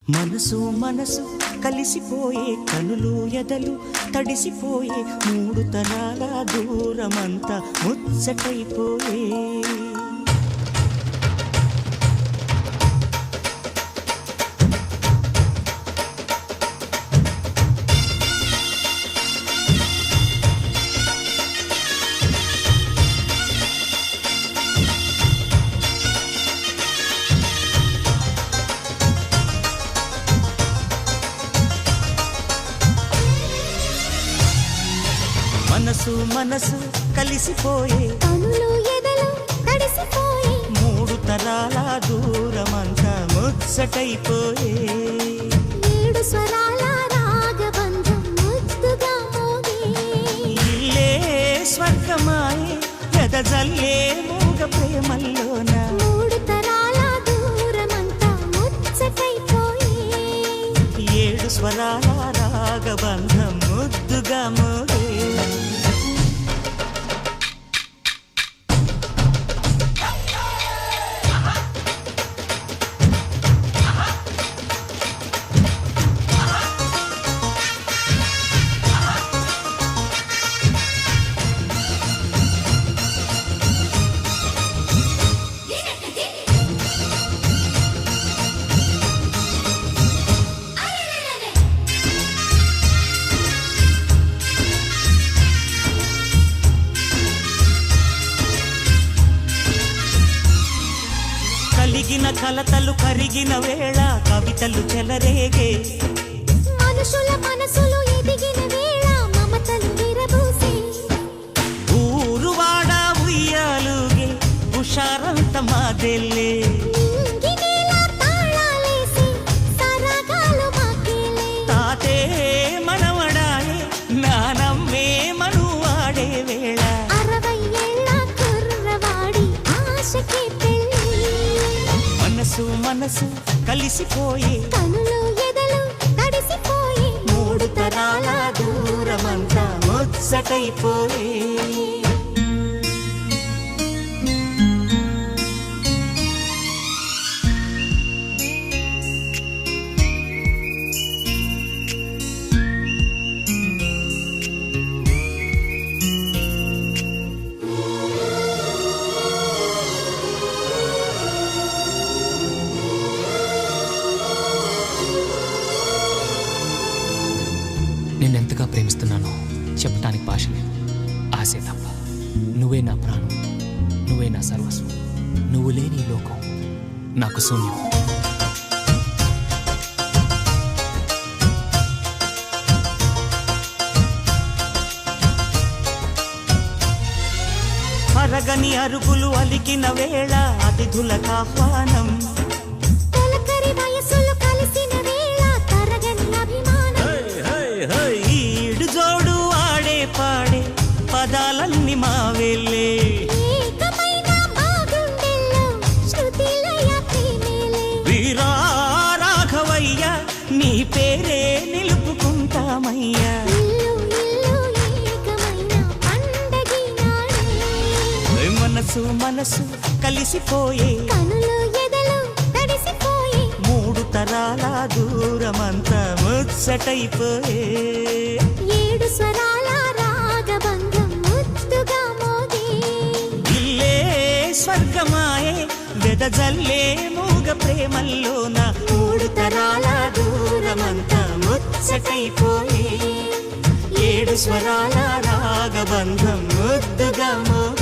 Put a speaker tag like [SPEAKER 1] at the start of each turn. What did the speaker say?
[SPEAKER 1] మనసు మనసు కలిసిపోయే కనులు ఎదలు తడిసిపోయే మూడు తరాల దూరమంతా ముచ్చటైపోయే మనసు మనసు కలిసిపోయే
[SPEAKER 2] కనులు ఎదలు తడిసిపోయే
[SPEAKER 1] మూడు తరాల దూరమంతా ముచ్చటైపోయే
[SPEAKER 2] ఏడు స్వరాల రాగబంధం ముద్దుగా మోగే
[SPEAKER 1] ఇల్లే స్వర్గమాయే ఎదజల్లే మూగ ప్రేమల్లోన
[SPEAKER 2] మూడు తరాల దూరమంతా ముచ్చటైపోయే
[SPEAKER 1] ఏడు స్వరాల రాగబంధం ముద్దుగా మోగే కలిగిన కలతలు కరిగిన వేళ కవితలు చెలరేగే
[SPEAKER 2] మనుషుల మనసులు ఎదిగిన వేళ మమతలు విరబూసే
[SPEAKER 1] ఊరువాడ ఉయ్యాలుగే హుషారంత మాదెల్లే
[SPEAKER 2] నింగినేల తాళాలేసి సరాగాలు మాకేలే
[SPEAKER 1] తాతే మనవడాయే నానమ్మే మనువాడే వేళ
[SPEAKER 2] 60 ఏళ్ల కుర్రవాడి ఆశకి పెళ్లి
[SPEAKER 1] మనసు మనసు కలిసిపోయే
[SPEAKER 2] కనులు ఎదలు తడిసిపోయే
[SPEAKER 1] మూడు తరాల దూరమంతా ముచ్చటైపోయే
[SPEAKER 3] నిన్నెంతగా ప్రేమిస్తున్నానో చెప్పటానికి భాష లేదు. ఆశే తప్ప. నువ్వే నా ప్రాణం, నువ్వే నా సర్వస్వం. నువ్వు లేని ఈ లోకం నాకు శూన్యం.
[SPEAKER 1] అరగని అరుగులు అలికిన వేళ అతిథులకు ఆహ్వానం
[SPEAKER 2] తొలకరి వయసులు కలిసిన వేళ తరగని అభిమానం
[SPEAKER 1] ఈడు జోడు ఆడే పాడే పదాలన్నీ మా వెళ్ళే
[SPEAKER 2] ఏకమైన మా గుండెల్లో శృతిలయ ప్రేమేలే
[SPEAKER 1] వీరా రాఘవయ్య నీ పేరే నిలుపుకుంటామయ్యా
[SPEAKER 2] ఇల్లు ఇల్లు ఏకమైన పండగి నాడే
[SPEAKER 1] మనసు మనసు కలిసిపోయే
[SPEAKER 2] కనులు ఎదలు తడిసిపోయే
[SPEAKER 1] మూడు తరాల దూరమంతా ముచ్చటైపోయే
[SPEAKER 2] ఏడు స్వరాల రాగబంధం ముద్దుగా మోగే
[SPEAKER 1] ఇల్లే స్వర్గమాయే వెదజల్లే మూగ ప్రేమల్లోన మూడు తరాల దూరమంతా ముచ్చటైపోయే ఏడు స్వరాల రాగబంధం ముద్దుగా మోగే